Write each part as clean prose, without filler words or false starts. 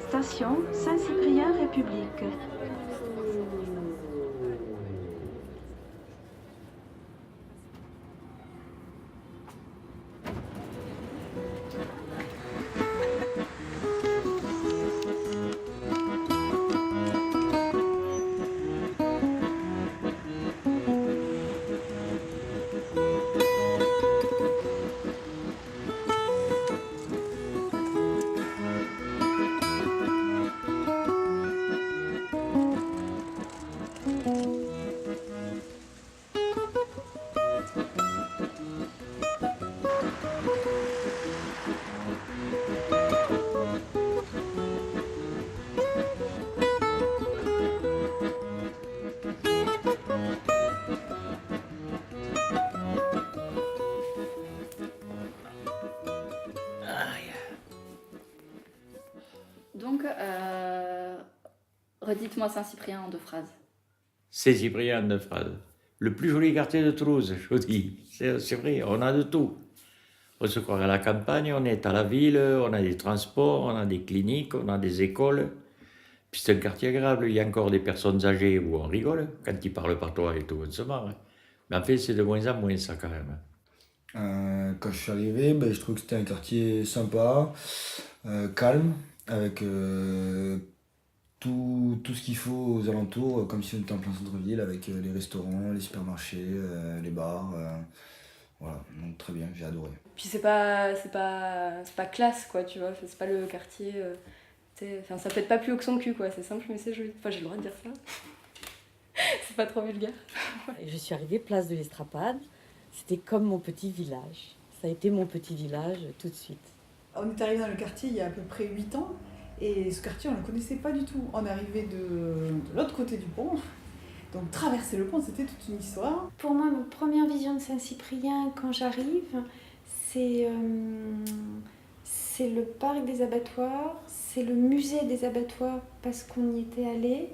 Station Saint-Cyprien-République. Donc, redites-moi Saint-Cyprien en 2 phrases. Saint-Cyprien en 2 phrases. Le plus joli quartier de Toulouse, je vous dis. C'est vrai, on a de tout. On se croit à la campagne, on est à la ville, on a des transports, on a des cliniques, on a des écoles. Puis c'est un quartier agréable, il y a encore des personnes âgées où on rigole, quand ils parlent par toi et tout, on se marre. Mais en fait, c'est de moins en moins ça quand même. Quand je suis arrivé, je trouvais que c'était un quartier sympa, calme, avec tout ce qu'il faut aux alentours, comme si on était en plein centre-ville, avec les restaurants, les supermarchés, les bars. Voilà, donc très bien, j'ai adoré. Puis c'est pas classe, quoi, tu vois. C'est pas le quartier... Enfin, ça pète pas plus haut que son cul, quoi. C'est simple, mais c'est joli. Enfin, j'ai le droit de dire ça. C'est pas trop vulgaire. Je suis arrivée place de l'Estrapade. C'était comme mon petit village. Ça a été mon petit village tout de suite. On est arrivé dans le quartier il y a à peu près 8 ans. Et ce quartier, on ne le connaissait pas du tout. On est arrivé de l'autre côté du pont. Donc traverser le pont, c'était toute une histoire. Pour moi, ma première vision de Saint-Cyprien quand j'arrive, c'est le parc des abattoirs, c'est le musée des abattoirs parce qu'on y était allé,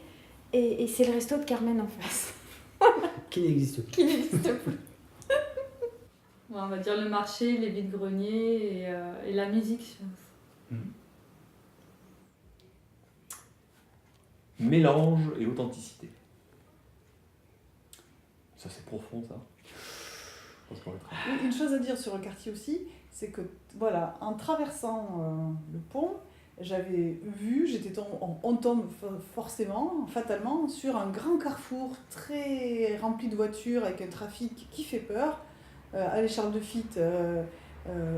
et c'est le resto de Carmen en face. Qui n'existe plus. Qui n'existe plus. Ouais, on va dire le marché, les vides-greniers et la musique. Mélange et authenticité. Ça, c'est profond, ça. Je pense qu'on va être... Une chose à dire sur le quartier aussi, c'est que, voilà, en traversant le pont, on tombe forcément, fatalement, sur un grand carrefour très rempli de voitures avec un trafic qui fait peur, allée Charles de Fitte,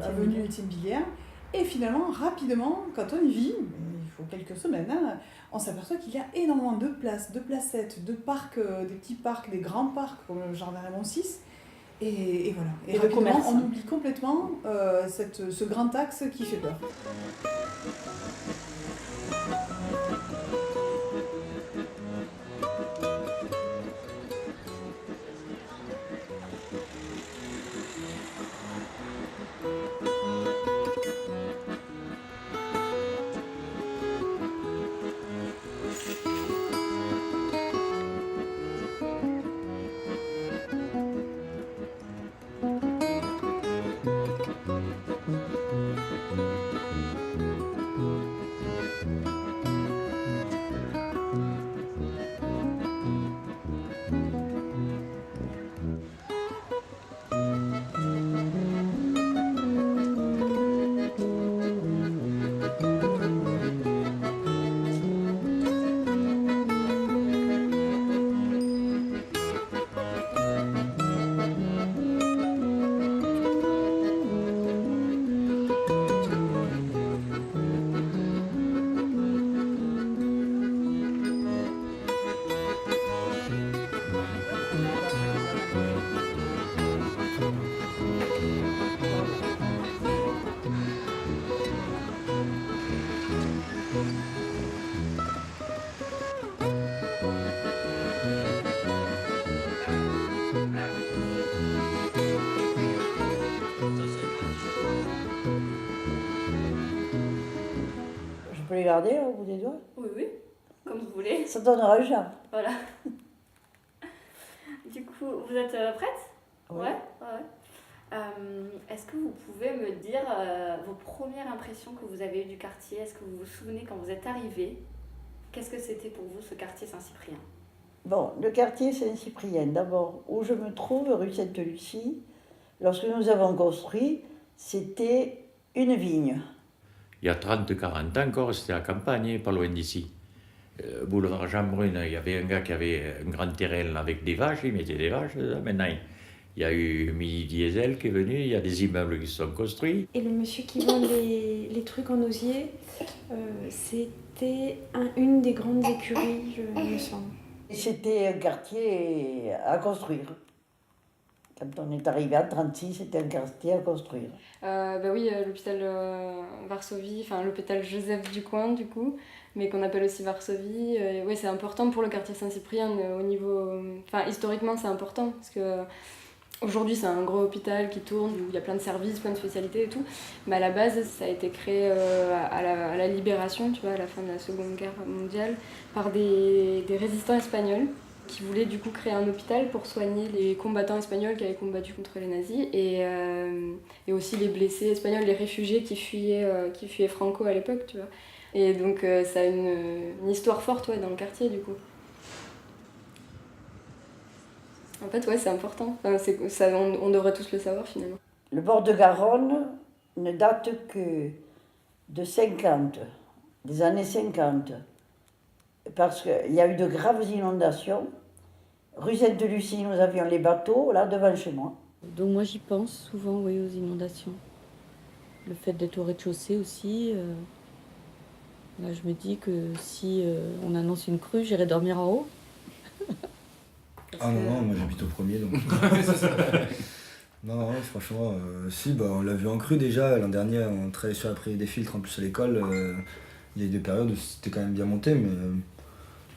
avenue Étienne Billière. Et finalement, rapidement, quand on y vit, il faut quelques semaines, on s'aperçoit qu'il y a énormément de places, de placettes, de parcs, des petits parcs, des grands parcs comme le Jardin Raymond VI. Et voilà. Et rapidement, on oublie complètement ce grand axe qui fait peur. Je peux les garder au bout des doigts? Oui, oui, comme vous voulez. Ça donnera le charme. Voilà. Du coup, vous êtes prête? Oui. Ouais. Est-ce que vous pouvez me dire vos premières impressions que vous avez eues du quartier? Est-ce que vous vous souvenez quand vous êtes arrivé? Qu'est-ce que c'était pour vous ce quartier Saint-Cyprien? Bon, le quartier Saint-Cyprien, d'abord, où je me trouve, rue Sainte-Lucie, lorsque nous avons construit, c'était une vigne. Il y a 30-40 ans encore, c'était la campagne, pas loin d'ici. Boulevard Jean Brune, il y avait un gars qui avait un grand terrain avec des vaches, il mettait des vaches dedans. Maintenant, il y a eu Mini Diesel qui est venu, il y a des immeubles qui se sont construits. Et le monsieur qui vend les trucs en osier, c'était une des grandes écuries, il me semble. C'était un quartier à construire. Quand on est arrivé en 1936, c'était un quartier à construire. Oui, l'hôpital Varsovie, enfin l'hôpital Joseph Ducoing du coup, mais qu'on appelle aussi Varsovie. Oui, c'est important pour le quartier Saint-Cyprien au niveau... Enfin, historiquement, c'est important parce que aujourd'hui, c'est un gros hôpital qui tourne, où il y a plein de services, plein de spécialités et tout. Mais à la base, ça a été créé à la Libération, tu vois, à la fin de la Seconde Guerre mondiale, par des résistants espagnols qui voulaient du coup créer un hôpital pour soigner les combattants espagnols qui avaient combattu contre les nazis et aussi les blessés espagnols, les réfugiés qui fuyaient Franco à l'époque, tu vois. Et donc ça a une histoire forte dans le quartier du coup. En fait, ouais, c'est important. Enfin, on devrait tous le savoir finalement. Le bord de Garonne ne date que de 50, des années 50. Parce qu'il y a eu de graves inondations. Rue Sainte-Lucie, nous avions les bateaux, là, devant chez moi. Donc moi, j'y pense souvent, oui, aux inondations. Le fait d'être au rez-de-chaussée aussi. Là, je me dis que si on annonce une crue, j'irai dormir en haut. Ah non, moi j'habite au premier, donc... Non, franchement, si, on l'a vu en crue déjà. L'an dernier, on travaillait sur la prairie des filtres, en plus à l'école. Il y a eu des périodes où c'était quand même bien monté, mais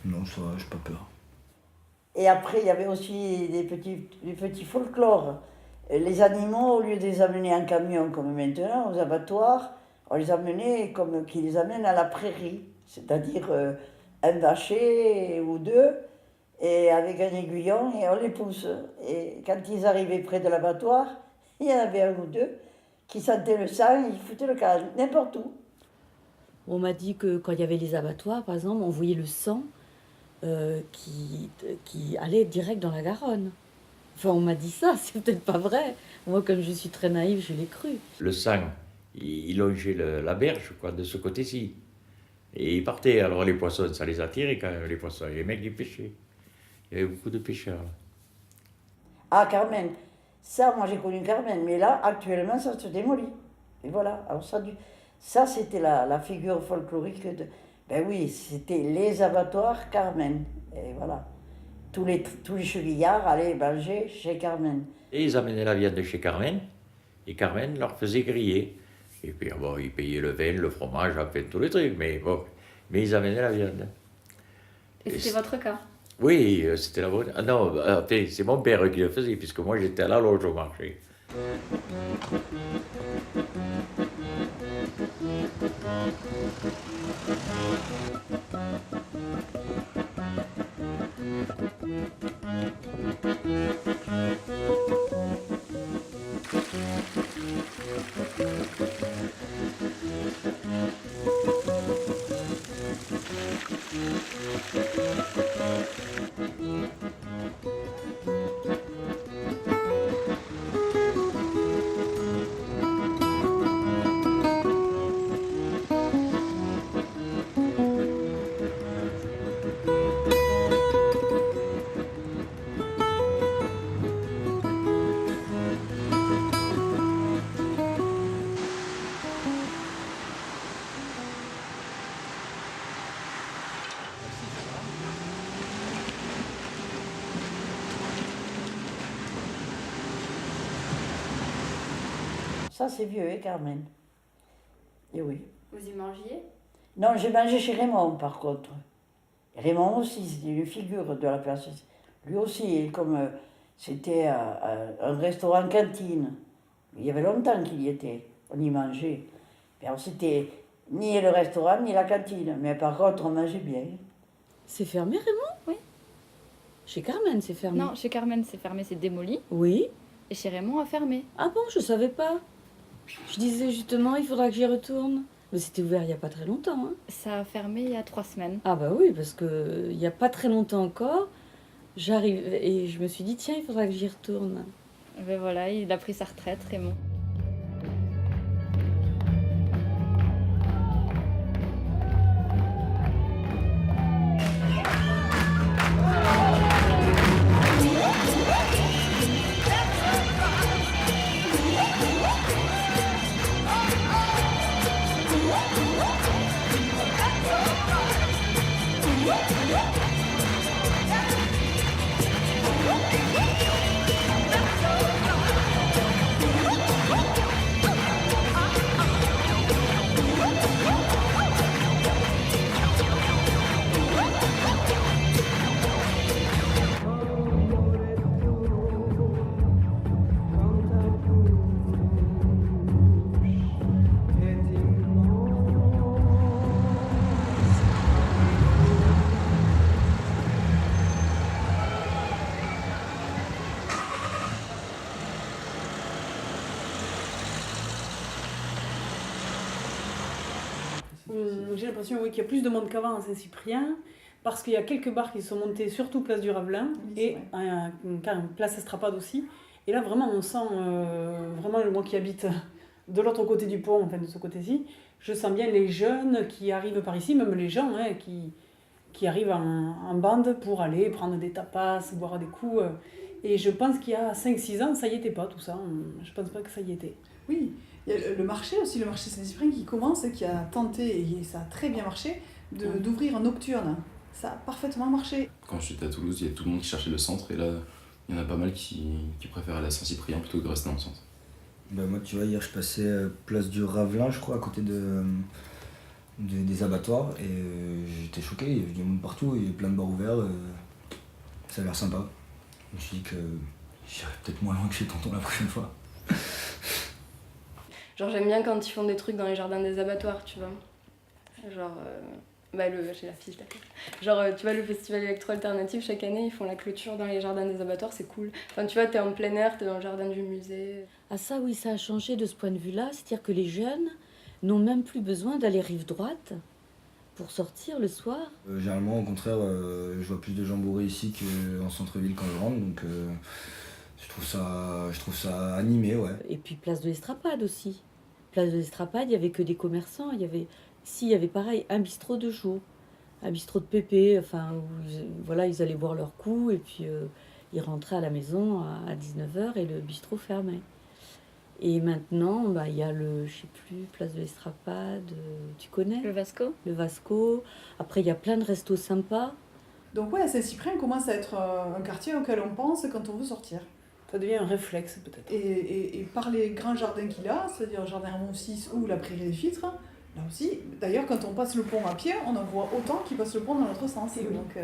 non, ça va, j'ai pas peur. Et après, il y avait aussi des petits folklores. Les animaux, au lieu de les amener en camion comme maintenant, aux abattoirs, on les amenait comme qu'ils les amènent à la prairie. C'est-à-dire un vacher ou deux, et avec un aiguillon, et on les pousse. Et quand ils arrivaient près de l'abattoir, il y en avait un ou deux qui sentaient le sang, ils foutaient le camp, n'importe où. On m'a dit que quand il y avait les abattoirs, par exemple, on voyait le sang qui allait direct dans la Garonne. Enfin, on m'a dit ça, c'est peut-être pas vrai. Moi, comme je suis très naïve, je l'ai cru. Le sang, il longeait la berge, quoi, de ce côté-ci. Et il partait. Alors les poissons, ça les attirait quand même, les poissons. Et les mecs, ils pêchaient. Il y avait beaucoup de pêcheurs. Là. Ah, Carmen. Ça, moi, j'ai connu Carmen. Mais là, actuellement, ça se démolit. Et voilà. Alors ça, c'était la figure folklorique de... Ben oui, c'était les abattoirs Carmen. Et voilà. Tous les chevillards allaient manger chez Carmen. Et ils amenaient la viande chez Carmen, et Carmen leur faisait griller. Et puis, bon, ils payaient le vin, le fromage, enfin, tous les trucs, mais bon, mais ils amenaient la viande. Et c'était votre cas? Oui, c'était la bonne... Ah non, c'est mon père qui le faisait, puisque moi, j'étais à la loge au marché. Ça, c'est vieux, hein, Carmen. Et oui. Vous y mangiez? Non, j'ai mangé chez Raymond, par contre. Raymond aussi, c'était une figure de la place. Lui aussi, comme c'était un restaurant cantine. Il y avait longtemps qu'il y était. On y mangeait. Alors, c'était ni le restaurant, ni la cantine. Mais par contre, on mangeait bien. C'est fermé, Raymond? Oui. Chez Carmen, c'est fermé. Non, chez Carmen, c'est fermé, c'est démoli. Oui. Et chez Raymond, a fermé. Ah bon, je savais pas. Je disais justement, il faudra que j'y retourne. Mais c'était ouvert il y a pas très longtemps. Hein. Ça a fermé il y a 3 semaines. Ah bah oui, parce que il y a pas très longtemps encore, j'arrive et je me suis dit, tiens, il faudra que j'y retourne. Ben voilà, il a pris sa retraite, Raymond. J'ai l'impression qu'il y a plus de monde qu'avant à Saint-Cyprien, parce qu'il y a quelques bars qui sont montés, surtout place du Ravelin, et place Estrapade aussi. Et là, vraiment, on sent, vraiment, moi qui habite de l'autre côté du pont, enfin de ce côté-ci, je sens bien les jeunes qui arrivent par ici, même les gens qui arrivent en bande pour aller prendre des tapas, boire des coups. Et je pense qu'il y a 5-6 ans, ça y était pas tout ça. Je pense pas que ça y était. Oui, il y a le marché aussi, le marché Saint-Cyprien qui commence et qui a tenté, et ça a très bien marché, d'ouvrir un nocturne. Ça a parfaitement marché. Quand j'étais à Toulouse, il y a tout le monde qui cherchait le centre, et là, il y en a pas mal qui préfèrent aller à Saint-Cyprien plutôt que de rester dans le centre. Bah moi, tu vois, hier, je passais place du Ravelin, je crois, à côté des abattoirs, et j'étais choqué, il y avait du monde partout, il y avait plein de bars ouverts, ça a l'air sympa. Je me suis dit que j'irai peut-être moins loin que chez tonton la prochaine fois. Genre j'aime bien quand ils font des trucs dans les jardins des abattoirs, tu vois. Genre, j'ai la fiche là. Genre, tu vois, le festival électro-alternatif, chaque année, ils font la clôture dans les jardins des abattoirs, c'est cool. Enfin, tu vois, t'es en plein air, t'es dans le jardin du musée. Ah ça, oui, ça a changé de ce point de vue-là. C'est-à-dire que les jeunes n'ont même plus besoin d'aller rive droite pour sortir le soir. Généralement, au contraire, je vois plus de gens bourrés ici qu'en centre-ville quand je rentre, donc je trouve ça animé, ouais. Et puis place de l'Estrapade aussi. Place de l'Estrapade, il n'y avait que des commerçants. Il y avait pareil, un bistrot de jour, un bistrot de pépé, enfin, où, ils allaient boire leur coup et puis ils rentraient à la maison à 19h et le bistrot fermait. Et maintenant, il y a je sais plus, place de l'Estrapade, tu connais ? Le Vasco. Le Vasco. Après, il y a plein de restos sympas. Donc ouais, Saint-Cyprien commence à être un quartier auquel on pense quand on veut sortir. Ça devient un réflexe peut-être. Et par les grands jardins qu'il a, c'est-à-dire le jardin Raymond VI ou la prairie des Filtres, là aussi, d'ailleurs quand on passe le pont à pied, on en voit autant qui passent le pont dans l'autre sens. Oui. Donc,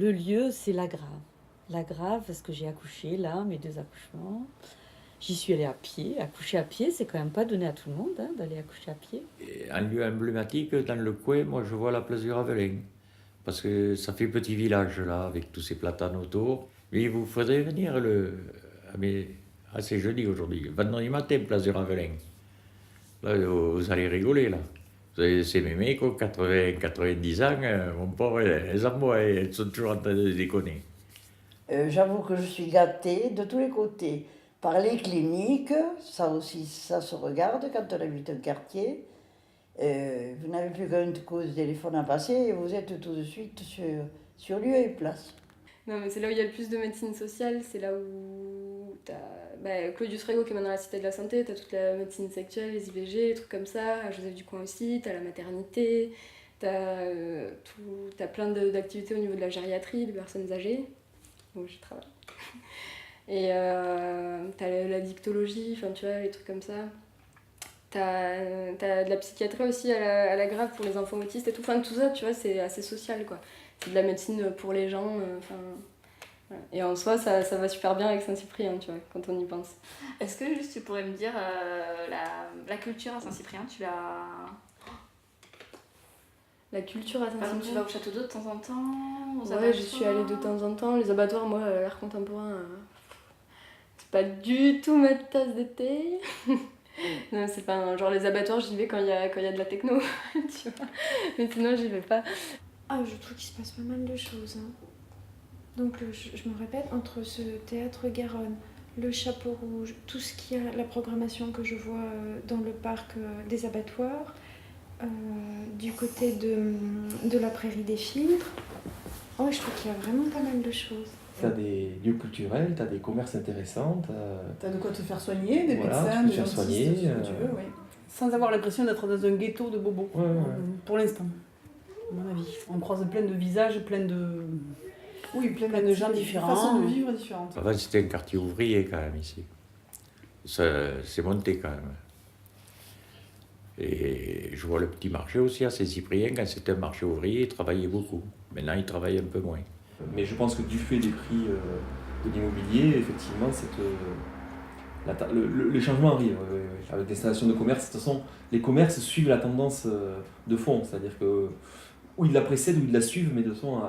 Le lieu, c'est la Grave. La Grave, parce que j'ai accouché là, mes 2 accouchements. J'y suis allée à pied. Accoucher à pied, c'est quand même pas donné à tout le monde d'aller accoucher à pied. Et un lieu emblématique, dans le coin, moi je vois la place du Ravelin. Parce que ça fait petit village là, avec tous ces platanes autour. Mais il vous faudrait venir c'est jeudi aujourd'hui, vendredi matin, place du Ravelin. Là, vous allez rigoler là. C'est mes mecs, 90 ans, mon pauvre, les amours, elles sont toujours en train de déconner. J'avoue que je suis gâtée de tous les côtés. Par les cliniques, ça aussi, ça se regarde quand on habite un quartier. Vous n'avez plus qu'un coup de téléphone à passer et vous êtes tout de suite sur lieu et place. Non, mais c'est là où il y a le plus de médecine sociale, c'est là où t'as Claudius Rego qui est maintenant à la Cité de la Santé, t'as toute la médecine sexuelle, les IVG, les trucs comme ça, Joseph Ducoing aussi, t'as la maternité, t'as plein d'activités au niveau de la gériatrie, des personnes âgées, où je travaille. Et t'as la dictologie, enfin tu vois, les trucs comme ça. T'as de la psychiatrie aussi à la Grave pour les enfants autistes et tout. Enfin, tout ça, tu vois, c'est assez social, quoi. C'est de la médecine pour les gens. Voilà. Et en soi, ça va super bien avec Saint-Cyprien, tu vois, quand on y pense. Est-ce que juste tu pourrais me dire la culture à Saint-Cyprien, tu l'as... La culture à Par exemple, tu Saint-Cyprien. vas au château d'eau de temps en temps, aux Ouais, abattoirs? j'y suis allée de temps en temps. Les abattoirs, moi, l'art contemporain, c'est pas du tout ma tasse de thé. Non, c'est pas genre les abattoirs, j'y vais quand il y a de la techno, tu vois. Mais sinon, j'y vais pas. Ah, je trouve qu'il se passe pas mal de choses. Hein. Donc, je me répète, entre ce théâtre Garonne, le Chapeau Rouge, tout ce qui a la programmation que je vois dans le parc des abattoirs, du côté de la prairie des filtres, je trouve qu'il y a vraiment pas mal de choses. T'as des lieux culturels, t'as des commerces intéressants, t'as de quoi te faire soigner, des voilà, médecins, tu peux des te faire dentistes, soigner, tout ce que tu veux, oui. Sans avoir l'impression d'être dans un ghetto de bobos, Ouais. pour l'instant, à mon avis. On croise plein de visages, plein de gens différents. Façons de vivre différentes. Avant, c'était un quartier ouvrier quand même ici. C'est monté quand même. Et je vois le petit marché aussi à Saint-Cyprien, quand c'était un marché ouvrier, ils travaillaient beaucoup. Maintenant, ils travaillent un peu moins. Mais je pense que du fait des prix de l'immobilier, effectivement, le changement arrive. Avec l'installation de commerce, de toute façon, les commerces suivent la tendance de fond. C'est-à-dire que ou ils la précèdent ou ils la suivent, mais de façon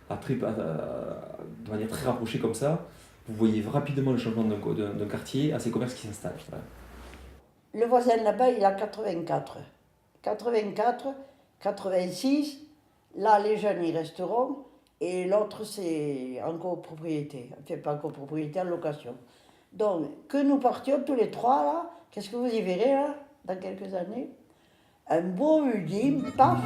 de manière très rapprochée comme ça, vous voyez rapidement le changement d'un quartier à ces commerces qui s'installent. Voilà. Le voisin là-bas, il a 84. 84, 86, là, les jeunes, ils resteront. Et l'autre, c'est en copropriété. Enfin, pas en copropriété, en location. Donc, que nous partions tous les trois, là, qu'est-ce que vous y verrez, là, dans quelques années? Un beau building, paf!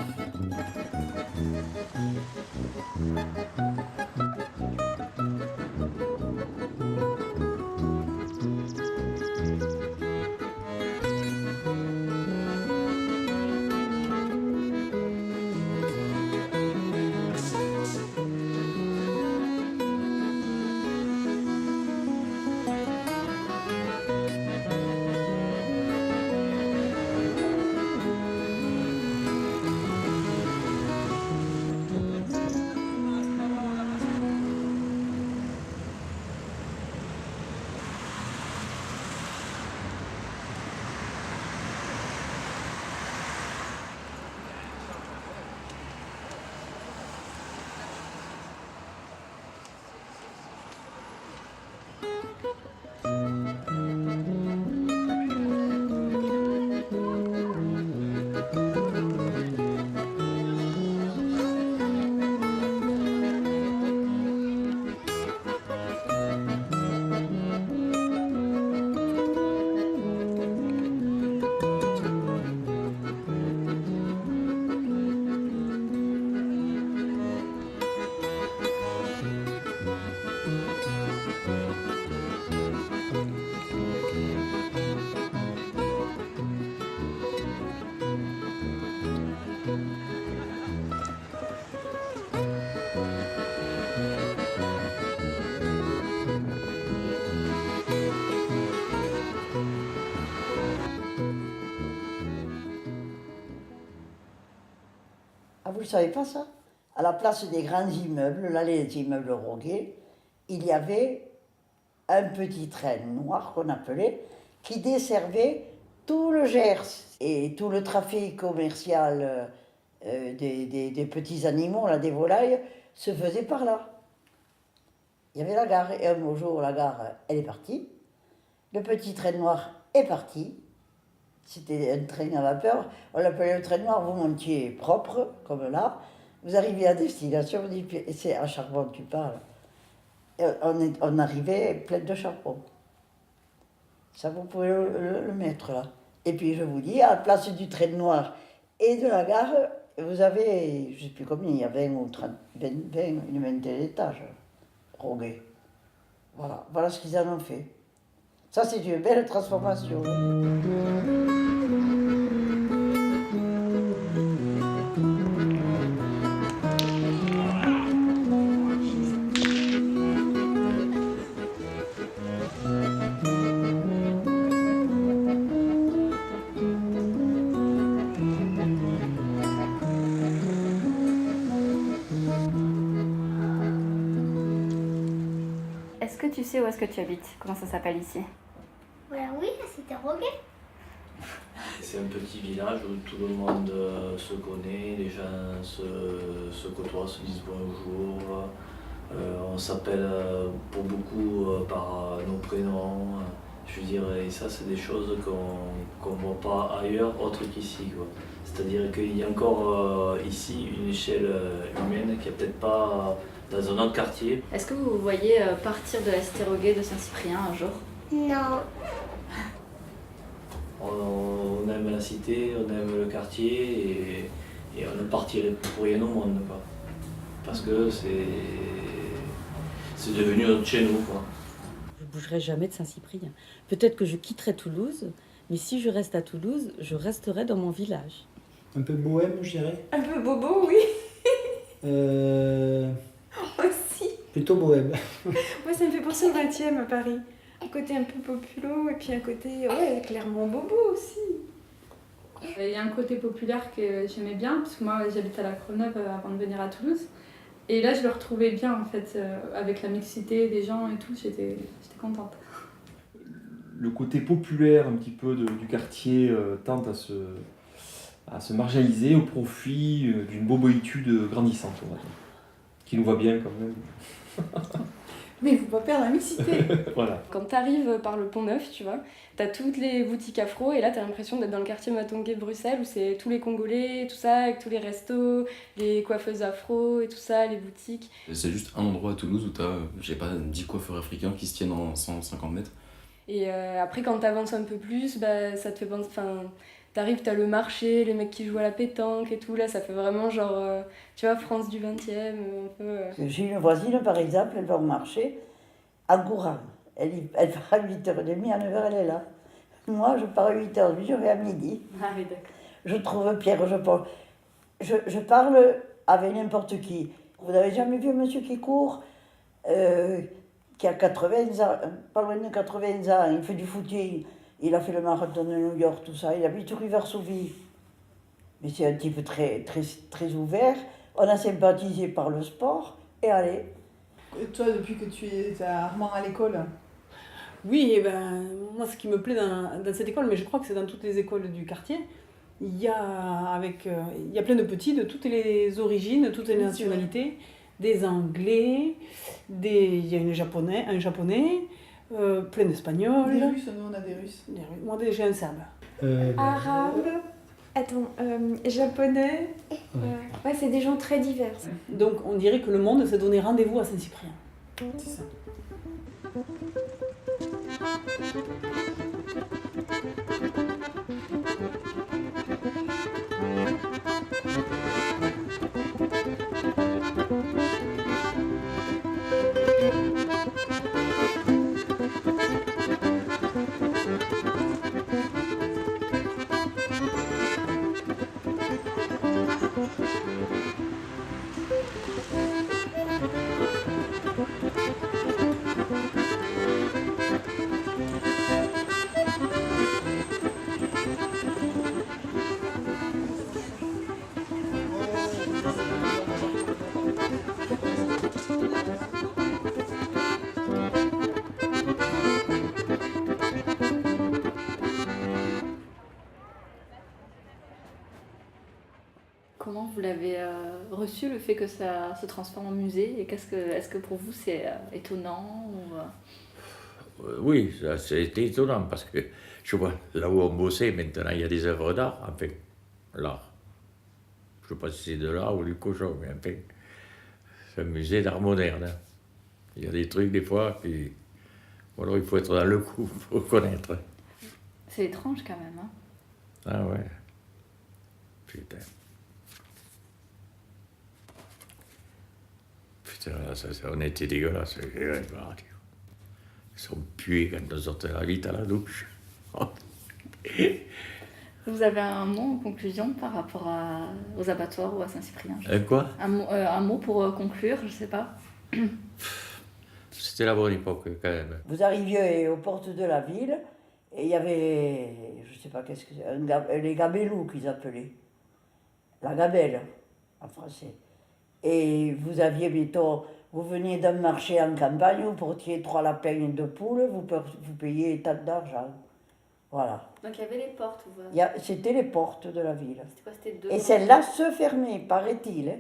Ah, vous ne savez pas ça? À la place des grands immeubles, là, les immeubles Roguet, il y avait un petit train noir qu'on appelait, qui desservait tout le Gers et tout le trafic commercial des petits animaux, là, des volailles, se faisait par là. Il y avait la gare, et un beau jour, la gare, elle est partie. Le petit train noir est parti. C'était un train à vapeur. On l'appelait le train noir, vous montiez propre, comme là. Vous arrivez à destination, vous dites, c'est à charbon que tu parles. Et on arrivait plein de charbon. Ça, vous pouvez le mettre là. Et puis, je vous dis, à la place du train noir et de la gare, vous avez, je ne sais plus combien, il y a 20 ou 30, 20, une vingtaine d'étages, Roguet. Voilà ce qu'ils en ont fait. Ça, c'est une belle transformation. Est-ce que tu sais où est-ce que tu habites? Comment ça s'appelle ici? Oui, c'était Roguet. C'est un petit village où tout le monde se connaît, les gens se côtoient, se disent bonjour. On s'appelle pour beaucoup par nos prénoms. Je veux dire, et ça, c'est des choses qu'on ne voit pas ailleurs, autre qu'ici. C'est-à-dire qu'il y a encore ici une échelle humaine qui n'est peut-être pas dans un autre quartier. Est-ce que vous voyez partir de la cité Roguet de Saint-Cyprien un jour? Non. On aime la cité, on aime le quartier et on ne partirait pour rien au monde. Quoi. Parce que c'est devenu notre chez nous. Quoi. Je ne bougerai jamais de Saint-Cyprien. Peut-être que je quitterai Toulouse, mais si je reste à Toulouse, je resterai dans mon village. Un peu bohème, je dirais. Un peu bobo, oui. Aussi. Plutôt bohème. Moi, ça me fait penser au 20e à Paris. Un côté un peu populo et puis un côté, ouais, clairement bobo aussi. Il y a un côté populaire que j'aimais bien, parce que moi j'habite à la Courneuve avant de venir à Toulouse. Et là je le retrouvais bien en fait, avec la mixité des gens et tout, j'étais contente. Le côté populaire un petit peu du quartier tente à se marginaliser au profit d'une boboïtude grandissante, on va dire, qui nous va bien quand même. Mais il ne faut pas perdre la mixité. Voilà. Quand tu arrives par le Pont Neuf, tu vois, tu as toutes les boutiques afro et là tu as l'impression d'être dans le quartier Matongué de Bruxelles où c'est tous les Congolais, tout ça, avec tous les restos, les coiffeuses afro et tout ça, les boutiques. C'est juste un endroit à Toulouse où t'as, j'ai pas 10 coiffeurs africains qui se tiennent en 150 mètres. Et après quand tu avances un peu plus, bah, ça te fait penser... T'arrives, t'as le marché, les mecs qui jouent à la pétanque et tout, là ça fait vraiment genre, tu vois, France du 20e, un peu... J'ai une voisine, par exemple, elle va au marché, à Gourang. Elle part à 8h30, à 9h, elle est là. Moi, je pars à 8h30, je vais à midi. Ah oui, d'accord. Je trouve Pierre, je parle avec n'importe qui. Vous n'avez jamais vu un monsieur qui court, qui a 80 ans, pas loin de 80 ans, il fait du footing. Il a fait le marathon de New York, tout ça. Il habite rue Varsovie. Mais c'est un type très, très, très ouvert. On a sympathisé par le sport. Et allez. Et toi, depuis que tu es à Armand à l'école? Oui, et ben, moi, ce qui me plaît dans cette école, mais je crois que c'est dans toutes les écoles du quartier, il y a plein de petits de toutes les origines, toutes les nationalités. Des Anglais, il y a un Japonais, plein d'Espagnols. Des Russes, nous on a des Russes. Moi j'ai un Serbe. Arabe, japonais. Ouais, c'est des gens très divers. Donc on dirait que le monde s'est donné rendez-vous à Saint-Cyprien. C'est ça. Comment vous l'avez reçu, le fait que ça se transforme en musée? Et est-ce que pour vous c'est étonnant ou... Oui, c'était étonnant parce que je vois là où on bossait, maintenant il y a des œuvres d'art, enfin, l'art. Je ne sais pas si c'est de l'art ou du cochon, mais enfin, c'est un musée d'art moderne. Hein. Il y a des trucs des fois, puis alors il faut être dans le coup pour connaître. C'est étrange quand même. Hein. Ah ouais. Putain. Putain, là, on était dégueulasse. sont pués quand on sortait la vite à la douche. Vous avez un mot en conclusion par rapport aux abattoirs ou à Saint-Cyprien? Quoi? Un mot pour conclure, je sais pas. C'était la bonne époque quand même. Vous arriviez aux portes de la ville et il y avait, je sais pas qu'est-ce que c'est, les gabelous qu'ils appelaient. La gabelle, en français. Et vous aviez, mettons, vous veniez d'un marché en campagne, vous portiez 3 lapins et 2 poules, vous payiez tant d'argent. Voilà. Donc il y avait les portes. C'était les portes de la ville. C'était quoi? C'était deux Et grandes- celles-là se fermaient, paraît-il. Hein.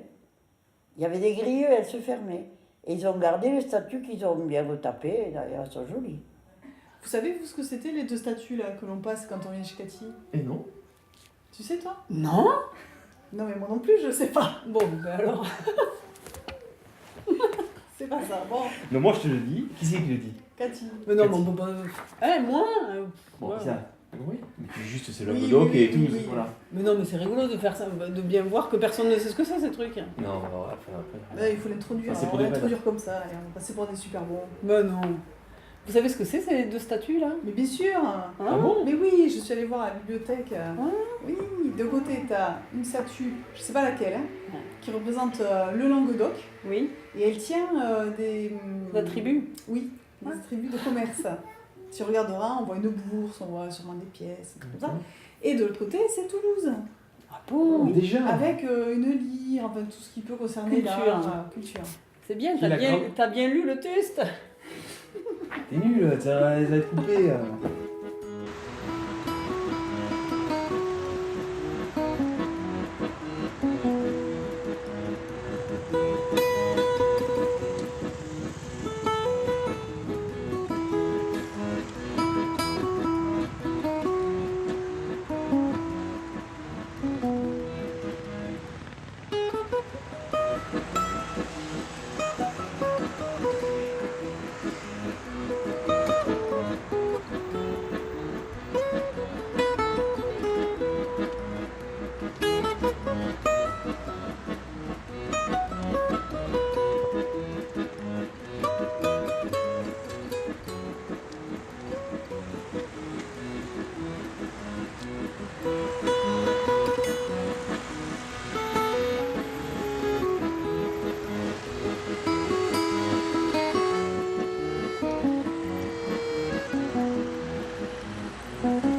Il y avait des grilles, elles se fermaient. Et ils ont gardé les statues qu'ils ont bien retapées, et d'ailleurs elles sont jolies. Vous savez, vous, ce que c'était les 2 statues là que l'on passe quand on vient chez Cathy? Et non. Tu sais, toi? Non? Non, mais moi non plus, je sais pas. Bon, ben alors. C'est pas ça. Bon, Non, moi je te le dis. Qui c'est qui le dit? Cathy. Mais non, Cathy. mais on peut pas. Eh, moi Bon, ouais. ça. Oui. Mais puis juste c'est le Oui, Languedoc oui, et oui, tout. oui. Voilà. Mais non, mais c'est rigolo de faire ça, de bien voir que personne ne sait ce que c'est, ces trucs. Non, non, après. Là, il faut l'introduire. Ah, c'est Alors, pour on va des vrais, l'introduire comme ça, et on va passer pour des super bons. Mais non. Vous savez ce que c'est, ces 2 statues là? Mais bien sûr. Ah bon? Mais oui, je suis allée voir à la bibliothèque. Oui, de côté, tu as une statue, je sais pas laquelle, hein, qui représente le Languedoc. Oui. Et elle tient des... Attributs? Oui, des attributs de commerce. Tu regarderas, on voit une bourse, on voit sûrement des pièces, comme ça. Et de l'autre côté, c'est Toulouse. Ah bon? Déjà? Avec une lyre, enfin tout ce qui peut concerner Culture. l'art, culture. C'est bien, Qui la grande- t'as bien lu le test? T'es nul, ça va être coupé. Thank you.